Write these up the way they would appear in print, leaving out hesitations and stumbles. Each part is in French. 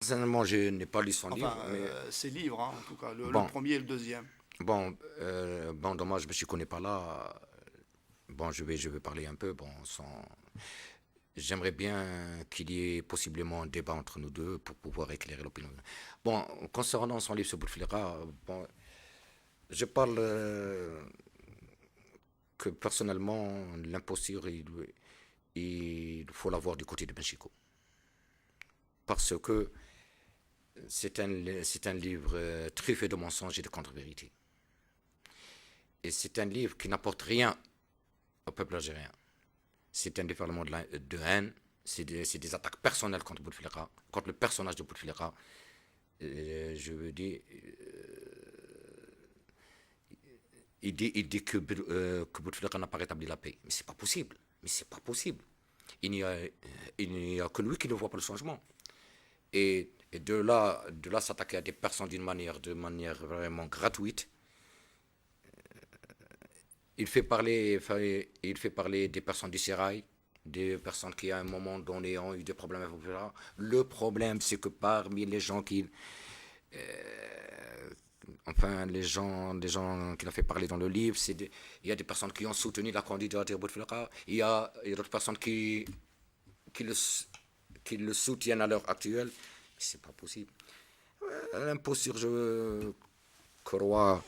Personnellement, je n'ai pas lu son livre, Enfin, mais ses livres, hein, en tout cas, le bon, premier et le deuxième. bon, dommage, je ne connais pas là. Bon, je vais parler un peu. Bon, j'aimerais bien qu'il y ait possiblement un débat entre nous deux pour pouvoir éclairer l'opinion. Bon, concernant son livre sur Bouteflika, bon, je parle que personnellement, l'imposture, il faut l'avoir du côté de Benchico. Parce que c'est un livre truffé de mensonges et de contre-vérités. Et c'est un livre qui n'apporte rien au peuple algérien. C'est un déferlement de haine, c'est des attaques personnelles contre Bouteflika, contre le personnage de Bouteflika. Je veux dire, il dit que Bouteflika n'a pas rétabli la paix. Mais c'est pas possible. Mais c'est pas possible. Il n'y a, il n'y a que lui qui ne voit pas le changement. Et de là s'attaquer à des personnes de manière vraiment gratuite, il fait parler des personnes du Sérail, des personnes qui à un moment donné ont eu des problèmes avec Bouteflika. Le problème, c'est que parmi les gens qui, enfin les gens qu'il a fait parler dans le livre, il y a des personnes qui ont soutenu la candidature de Bouteflika, il y a d'autres personnes qui, le, qui le soutiennent à l'heure actuelle. C'est pas possible. L'imposture, je crois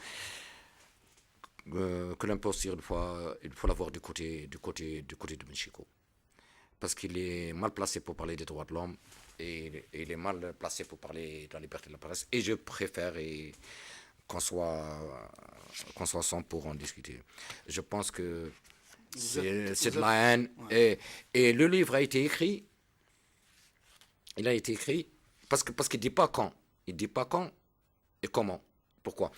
que l'imposture, il faut l'avoir du côté de Mexico. Parce qu'il est mal placé pour parler des droits de l'homme et il est mal placé pour parler de la liberté de la presse. Et je préfère qu'on soit, qu'on soit sans pour en discuter. Je pense que c'est Vous de êtes, la haine. ouais. Et le livre a été écrit, il a été écrit parce qu'il ne dit pas quand. Il ne dit pas quand et comment. Pourquoi?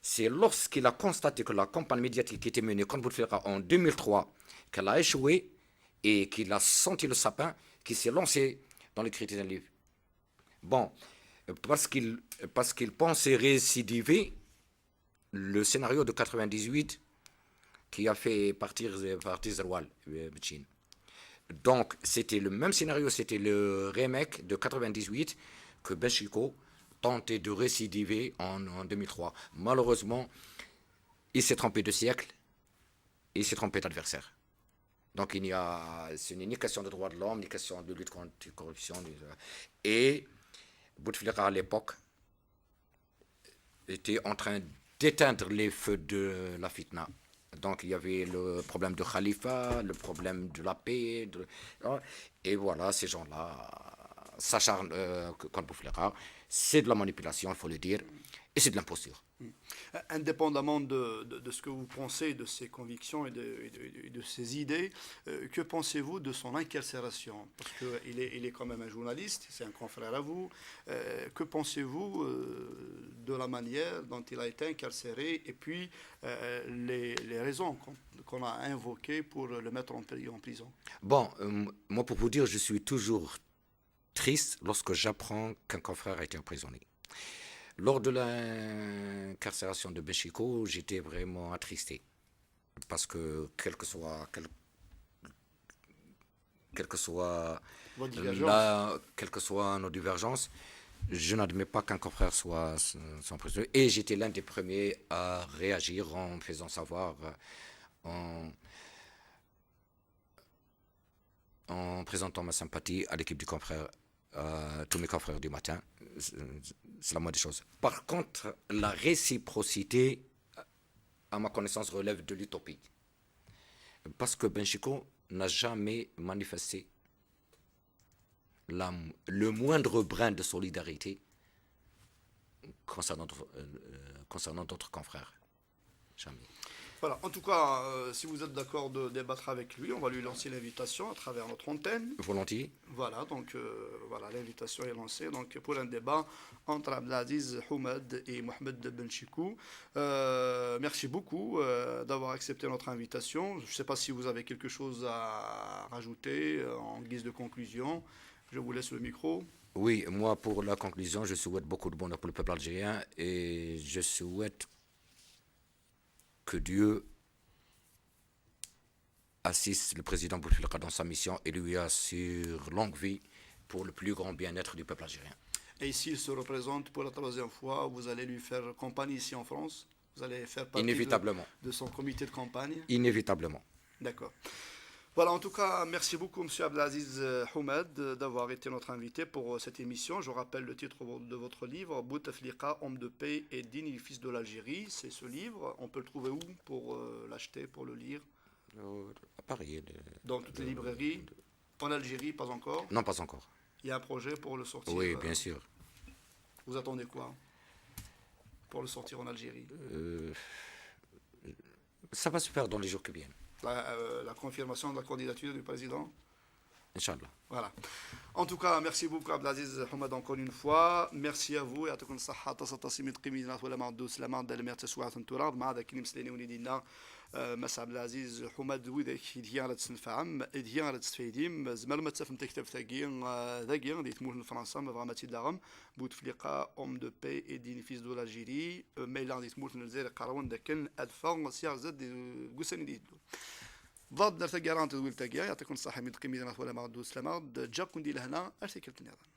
C'est lorsqu'il a constaté que la campagne médiatique qui était menée contre Bouteflika en 2003, qu'elle a échoué et qu'il a senti le sapin, qu'il s'est lancé dans l'écriture d'un livre. Bon, parce qu'il parce qu'il pensait récidiver le scénario de 98 qui a fait partir Zerwal Bichin. Donc, c'était le même scénario, c'était le remake de 98 que Benchico tentait de récidiver en 2003. Malheureusement, il s'est trompé de siècle et il s'est trompé d'adversaire. Donc, ce n'est ni question de droits de l'homme, ni question de lutte contre la corruption. Et Bouteflika, à l'époque, était en train d'éteindre les feux de la fitna. Donc il y avait le problème de Khalifa, le problème de la paix, et voilà, ces gens-là s'acharnent contre Bouteflika. C'est de la manipulation, il faut le dire, et c'est de l'imposture. Indépendamment de ce que vous pensez de ses convictions et de ses idées, que pensez-vous de son incarcération? Parce qu'il est quand même un journaliste, c'est un confrère à vous. Que pensez-vous de la manière dont il a été incarcéré et puis les raisons qu'on a invoquées pour le mettre en prison? Bon, moi pour vous dire, je suis toujours triste lorsque j'apprends qu'un confrère a été emprisonné. Lors de l'incarcération de Béchico, j'étais vraiment attristé. Parce que, quelle que soit Votre divergence? quelles que soient nos divergences, je n'admets pas qu'un confrère soit emprisonné. Et j'étais l'un des premiers à réagir en faisant savoir, en, en présentant ma sympathie à l'équipe du confrère, à tous mes confrères du matin. C'est la moindre des choses. Par contre, la réciprocité, à ma connaissance, relève de l'utopie. Parce que Benchico n'a jamais manifesté la, le moindre brin de solidarité concernant, concernant d'autres confrères. Jamais. Voilà, en tout cas, si vous êtes d'accord de débattre avec lui, on va lui lancer l'invitation à travers notre antenne. Volontiers. Voilà, donc voilà, l'invitation est lancée donc, pour un débat entre Abdelaziz Houmed et Mohamed Benchikou. Merci beaucoup d'avoir accepté notre invitation. Je ne sais pas si vous avez quelque chose à rajouter en guise de conclusion. Je vous laisse le micro. Oui, moi, pour la conclusion, je souhaite beaucoup de bonheur pour le peuple algérien et je souhaite que Dieu assiste le président Bouteflika dans sa mission et lui assure longue vie pour le plus grand bien-être du peuple algérien. Et s'il se représente pour la troisième fois, vous allez lui faire campagne ici en France? Vous allez faire partie Inévitablement. de son comité de campagne? Inévitablement. D'accord. Voilà, en tout cas, merci beaucoup, Monsieur Abdelaziz Houmed, d'avoir été notre invité pour cette émission. Je rappelle le titre de votre livre, Bouteflika, homme de paix et digne fils de l'Algérie. C'est ce livre. On peut le trouver où pour l'acheter, pour le lire? À Paris. Dans toutes les librairies. En Algérie, pas encore. Non, pas encore. Il y a un projet pour le sortir. Oui, bien sûr. Vous attendez quoi pour le sortir en Algérie? Ça va se faire dans les jours qui viennent. La confirmation de la candidature du président? Inch'Allah. Voilà. En tout cas, merci beaucoup Abdelaziz Houmed encore une fois. Merci à vous. يعطيكم الصحة تصل من قيمة ولا معدو سلامة دل مرت سوات تراب مع ذاك نمسلني وليدنا مس عبدelaziz Houmed وذاك ديان على تنفعم ديان على تستفيديم زمر ما تفهم تكتب ثقين ذاقين دي تمول فرنسا ما فما تيداغم بوتفليقة ام دو باي اي دي فيس دو l'Algérie ميلان دي تمول نزير قراون داكن ادفع سيار زد غوسني ديدو ضد درت قرانت دويل تاقيا يعطيكم الصحة من قيمة ولا معدو سلامة جاكم دي لهنا ارتكلت النظام